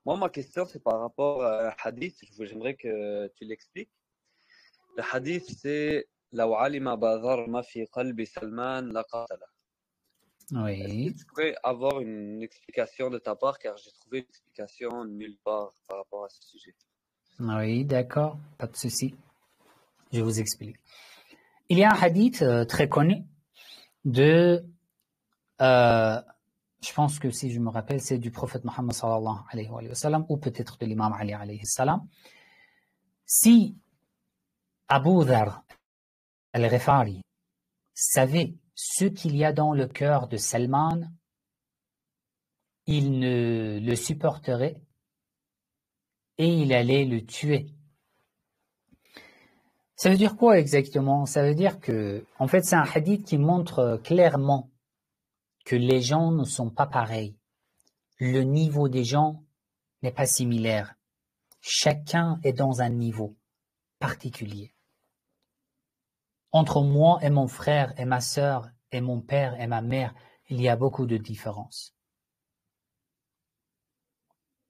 Moi, ma question, c'est par rapport à un hadith. J'aimerais que tu l'expliques. Le hadith, c'est لو علم أبا ذر ما في قلب سلمان لقاتله. Est-ce que Oui, tu pourrais avoir une explication de ta part, car j'ai trouvé une explication nulle part par rapport à ce sujet. oui, d'accord, pas de souci. Je vous explique. Il y a un hadith très connu de, je pense que si je me rappelle, c'est du prophète Mohammed sallallahu alayhi wa sallam, ou peut-être de l'imam Ali alayhi salam. Si Abu Dhar al-Ghifari savait ce qu'il y a dans le cœur de Salman, il ne le supporterait et il allait le tuer. Ça veut dire quoi exactement? Ça veut dire que, en fait, c'est un hadith qui montre clairement que les gens ne sont pas pareils. Le niveau des gens n'est pas similaire. Chacun est dans un niveau particulier. Entre moi et mon frère et ma sœur et mon père et ma mère, il y a beaucoup de différences.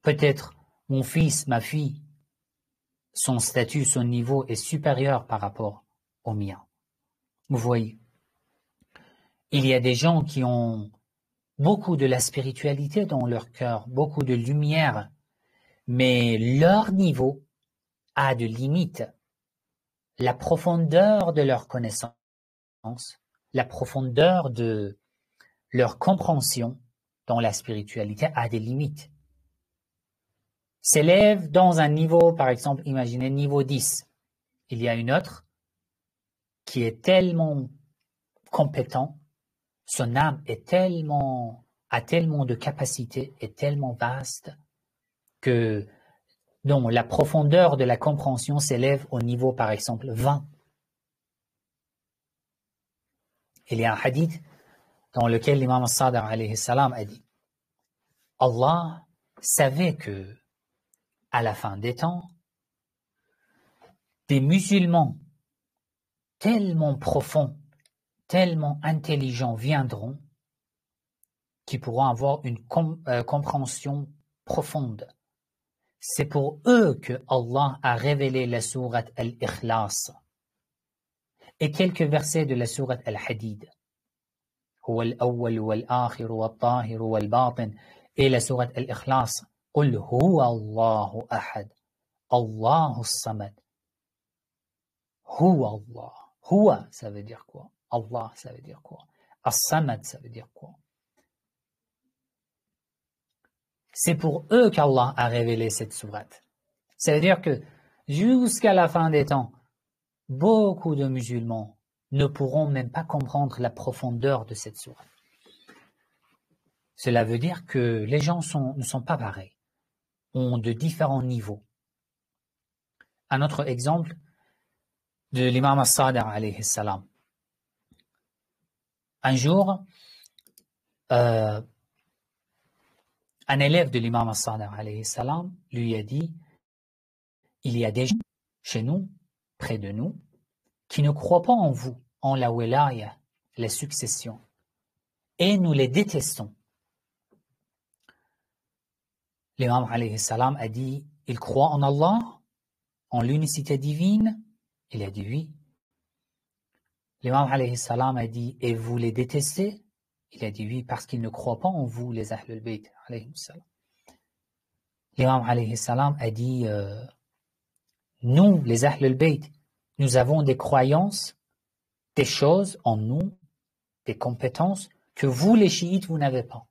Peut-être mon fils, ma fille, son statut, son niveau est supérieur par rapport au mien. Vous voyez, il y a des gens qui ont beaucoup de la spiritualité dans leur cœur, beaucoup de lumière, mais leur niveau a de limites. La profondeur de leur connaissance, la profondeur de leur compréhension dans la spiritualité a des limites. S'élève dans un niveau, par exemple, imaginez niveau 10. Il y a une autre qui est tellement compétent, son âme est a tellement de capacité, est tellement vaste que dont la profondeur de la compréhension s'élève au niveau, par exemple, 20. Il y a un hadith dans lequel l'imam As-Sadiq alayhi salam a dit Allah savait que à la fin des temps, des musulmans tellement profonds, tellement intelligents viendront qui pourront avoir une compréhension profonde. C'est pour eux que Allah a révélé la sourate Al-Ikhlas et quelques versets de la sourate Al-Hadid. هو الأول والآخر والطاهر والباطن et la sourate Al-Ikhlas. قل هو الله أحد الله الصمد. هو Allah. Huwa, ça veut dire quoi? Allah, ça veut dire quoi? As-Samad, ça veut dire quoi? C'est pour eux qu'Allah a révélé cette sourate. Ça veut dire que jusqu'à la fin des temps, beaucoup de musulmans ne pourront même pas comprendre la profondeur de cette sourate. Cela veut dire que les gens ne sont pas pareils, ont de différents niveaux. Un autre exemple de l'imam As-Sadiq alayhi salam. Un jour, un élève de l'imam As-Sadiq alayhi salam lui a dit il y a des gens chez nous, près de nous, qui ne croient pas en vous, en la wilaya, la succession, et nous les détestons. L'imam alayhi salam a dit il croit en Allah, en l'unicité divine? Il a dit oui. L'imam alayhi salam a dit et vous les détestez? Il a dit oui parce qu'ils ne croient pas en vous, les Ahlul Bayt alayhi salam. L'imam alayhi salam a dit nous, les Ahlul Bayt, nous avons des croyances, des choses en nous, des compétences que vous, les chiites, vous n'avez pas.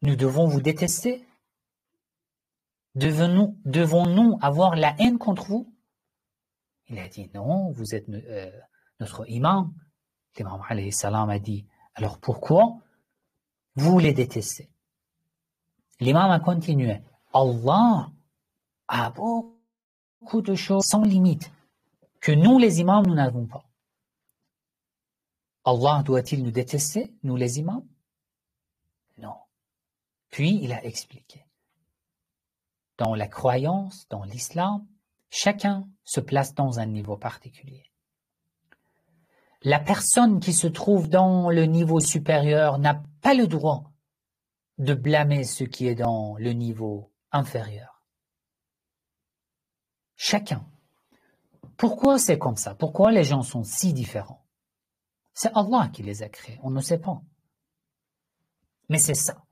Nous devons vous détester? Devons-nous avoir la haine contre vous? Il a dit non, vous êtes notre imam. L'imam alayhi salam a dit alors pourquoi vous les détestez? L'imam a continué Allah a beaucoup de choses sans limite que nous les imams nous n'avons pas. Allah doit-il nous détester, nous les imams? Non. Puis il a expliqué. Dans la croyance, dans l'islam, chacun se place dans un niveau particulier. La personne qui se trouve dans le niveau supérieur n'a pas le droit de blâmer ce qui est dans le niveau inférieurs. Chacun. Pourquoi c'est comme ça? Pourquoi les gens sont si différents? C'est Allah qui les a créés, on ne sait pas. Mais c'est ça.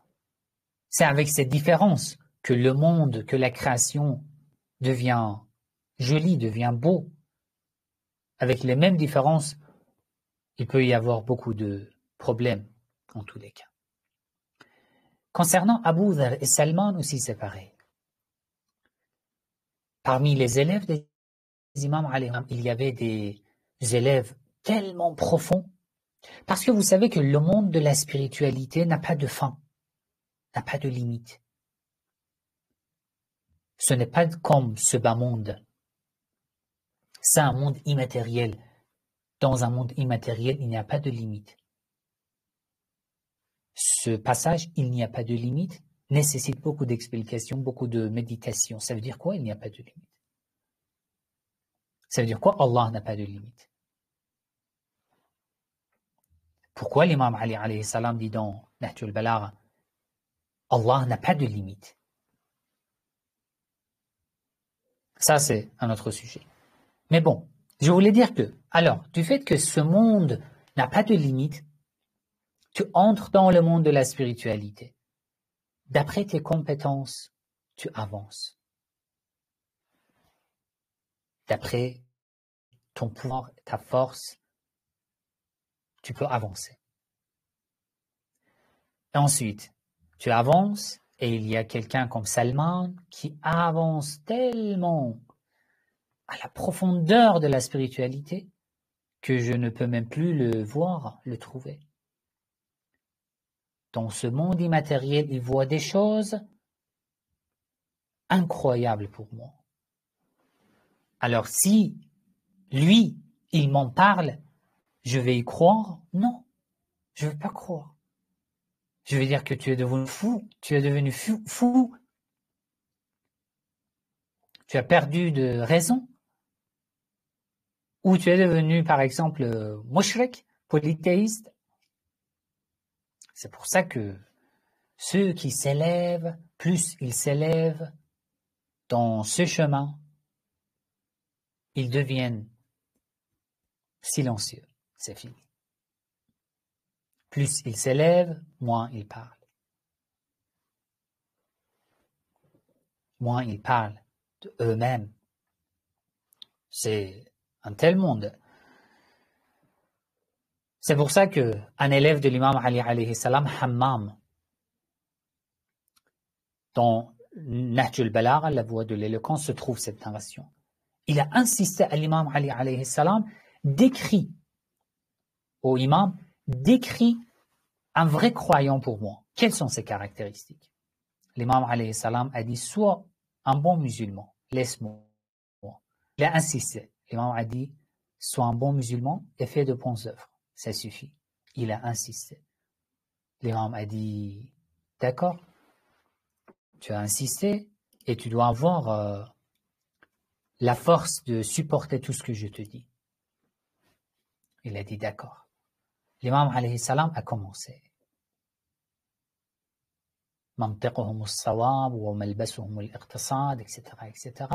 C'est avec ces différences que le monde, que la création devient jolie, devient beau. Avec les mêmes différences, il peut y avoir beaucoup de problèmes en tous les cas. Concernant Abu Dharr et Salman aussi, c'est pareil. Parmi les élèves des imams alayhim, il y avait des élèves tellement profonds, parce que vous savez que le monde de la spiritualité n'a pas de fin, n'a pas de limite. Ce n'est pas comme ce bas monde. C'est un monde immatériel. Dans un monde immatériel, il n'y a pas de limite. Ce passage, il n'y a pas de limite, nécessite beaucoup d'explications, beaucoup de méditation. Ça veut dire quoi, il n'y a pas de limite? Ça veut dire quoi, Allah n'a pas de limite? Pourquoi l'imam Ali alayhi salam dit dans Nahjul Balagha, Allah n'a pas de limite? Ça, c'est un autre sujet. Mais bon, je voulais dire que, alors, du fait que ce monde n'a pas de limite, tu entres dans le monde de la spiritualité. D'après tes compétences, tu avances. D'après ton pouvoir, ta force, tu peux avancer. Et ensuite, tu avances et il y a quelqu'un comme Salman qui avance tellement à la profondeur de la spiritualité que je ne peux même plus le voir, le trouver. Dans ce monde immatériel, il voit des choses incroyables pour moi. Alors si lui, il m'en parle, je vais y croire? Non, je ne vais pas croire. Je vais dire que tu es devenu fou, tu es devenu fou, tu as perdu de raison, ou tu es devenu, par exemple, mushrik, polythéiste. C'est pour ça que ceux qui s'élèvent, plus ils s'élèvent dans ce chemin, ils deviennent silencieux. C'est fini. Plus ils s'élèvent, moins ils parlent. Moins ils parlent d'eux-mêmes. C'est un tel monde. C'est pour ça qu'un élève de l'imam Ali alayhi salam, Hammam, dans Nahjul Balagha, la voie de l'éloquence, se trouve cette narration. Il a insisté à l'imam Ali alayhi salam, décrit au imam, décrit un vrai croyant pour moi. Quelles sont ses caractéristiques? L'imam alayhi salam a dit, sois un bon musulman, laisse-moi. Il a insisté. L'imam a dit, sois un bon musulman et fais de bonnes œuvres. Ça suffit. Il a insisté. L'imam a dit, d'accord, tu as insisté et tu dois avoir la force de supporter tout ce que je te dis. Il a dit, d'accord. L'imam alayhi salam a commencé. Mantiquhum as-sawab wa malbasuhum al-iqtisad, etc., etc.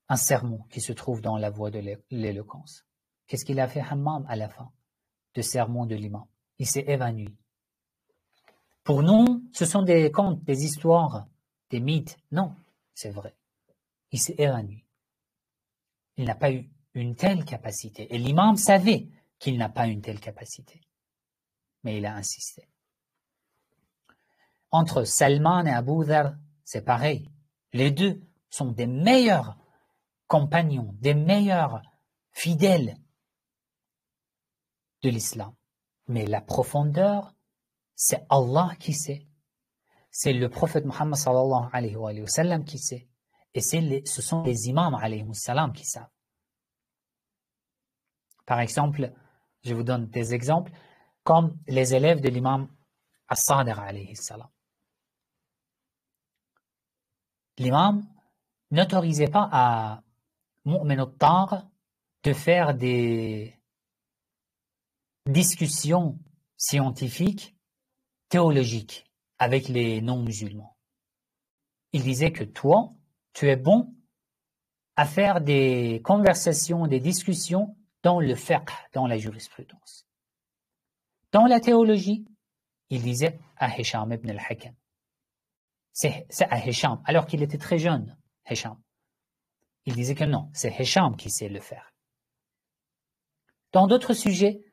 Un sermon qui se trouve dans la voie de l'éloquence. Qu'est-ce qu'il a fait Hammam à la fin de sermon de l'imam? Il s'est évanoui. Pour nous, ce sont des contes, des histoires, des mythes. Non, c'est vrai. Il s'est évanoui. Il n'a pas eu une telle capacité. Et l'imam savait qu'il n'a pas une telle capacité. Mais il a insisté. Entre Salman et Abu Dharr, c'est pareil. Les deux sont des meilleurs compagnons, des meilleurs fidèles de l'islam. Mais la profondeur, c'est Allah qui sait. C'est le prophète Muhammad sallallahu alayhi wa sallam qui sait. Et ce sont les imams alayhi salam qui savent. Par exemple, je vous donne des exemples, comme les élèves de l'imam As-Sadiq alayhi salam. L'imam n'autorisait pas à Mu'min al-Tar de faire des discussions scientifiques, théologiques avec les non-musulmans. il disait que toi, tu es bon à faire des conversations, des discussions dans le fiqh, dans la jurisprudence. Dans la théologie, il disait à Hisham ibn al-Hakam. C'est à Hisham, alors qu'il était très jeune, Hisham. Il disait que non, c'est Hisham qui sait le faire. Dans d'autres sujets,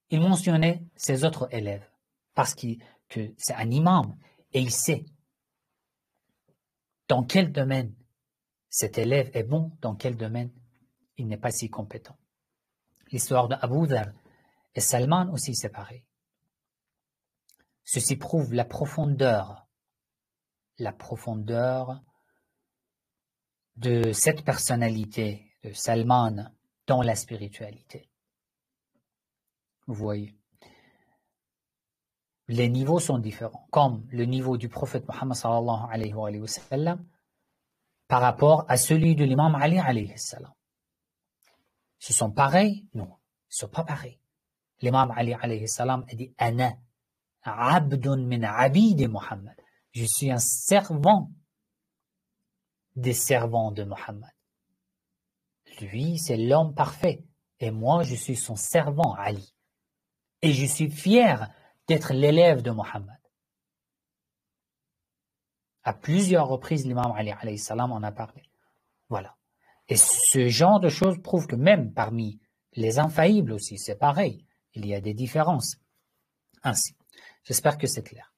il mentionnait ses autres élèves, parce que c'est un imam, et il sait dans quel domaine cet élève est bon, dans quel domaine il n'est pas si compétent. L'histoire d'Abu Dhar et Salman aussi, c'est pareil. Ceci prouve la profondeur de cette personnalité de Salman dans la spiritualité. Vous voyez, les niveaux sont différents, comme le niveau du prophète Mohammed sallallahu alayhi wa sallam par rapport à celui de l'imam Ali alayhi salam. Ce sont pareils? Non, ils ne sont pas pareils. L'imam Ali alayhi salam a dit « Ana abdun min abidi Muhammad ». Je suis un servant des servants de Muhammad. Lui, c'est l'homme parfait. Et moi, je suis son servant, Ali. Et je suis fier d'être l'élève de Muhammad. À plusieurs reprises, l'imam Ali alayhi salam en a parlé. Voilà. Et ce genre de choses prouve que même parmi les infaillibles aussi, c'est pareil. Il y a des différences. Ainsi. J'espère que c'est clair.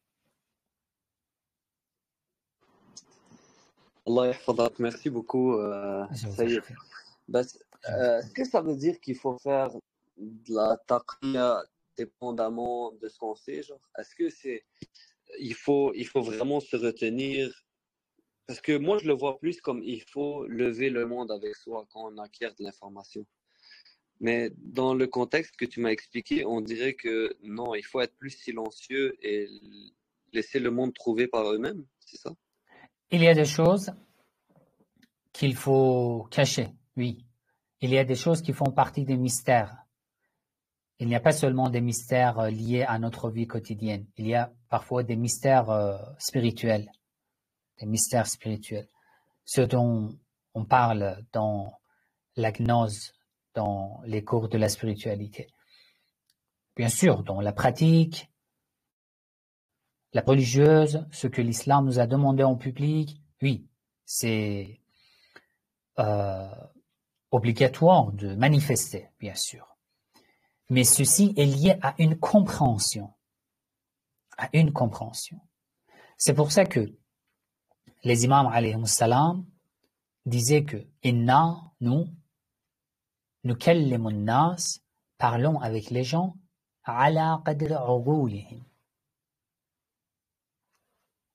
Allah yahfadak. Merci beaucoup, Sayyid. Est-ce que ça veut dire qu'il faut faire de la taqiyya dépendamment de ce qu'on sait, genre? Est-ce que il faut vraiment se retenir? Parce que moi, je le vois plus comme il faut lever le monde avec soi quand on acquiert de l'information. Mais dans le contexte que tu m'as expliqué, on dirait que non, il faut être plus silencieux et laisser le monde trouver par eux-mêmes, c'est ça? Il y a des choses qu'il faut cacher, oui. Il y a des choses qui font partie des mystères. Il n'y a pas seulement des mystères liés à notre vie quotidienne. Il y a parfois des mystères spirituels. Des mystères spirituels. Ce dont on parle dans la gnose, dans les cours de la spiritualité. Bien sûr, dans la pratique, la religieuse, ce que l'islam nous a demandé en public, oui, c'est obligatoire de manifester, bien sûr. Mais ceci est lié à une compréhension. À une compréhension. C'est pour ça que les imams alayhi salam disaient que inna, nous nukallimun nas, parlons avec les gens ala qadri uqulihim,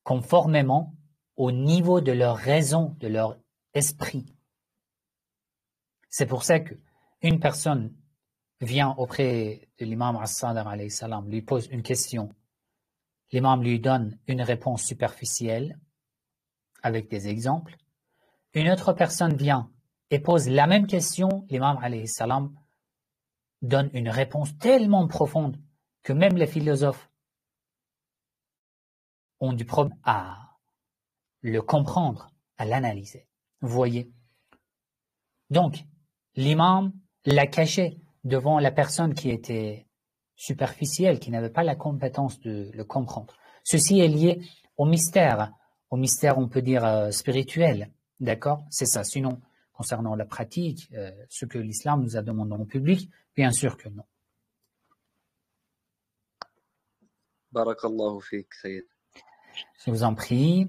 conformément au niveau de leur raison, de leur esprit. C'est pour ça que une personne vient auprès de l'imam as-Sadiq alayhi salam, lui pose une question, l'imam lui donne une réponse superficielle avec des exemples. Une autre personne vient et pose la même question, l'imam alayhi salam donne une réponse tellement profonde que même les philosophes ont du problème à le comprendre, à l'analyser. Vous voyez? Donc, l'imam l'a caché devant la personne qui était superficielle, qui n'avait pas la compétence de le comprendre. Ceci est lié au mystère, on peut dire spirituel, d'accord? C'est ça. Sinon, concernant la pratique, ce que l'islam nous a demandé en public, bien sûr que non. Barakallahu fik, Sayyid. Je vous en prie.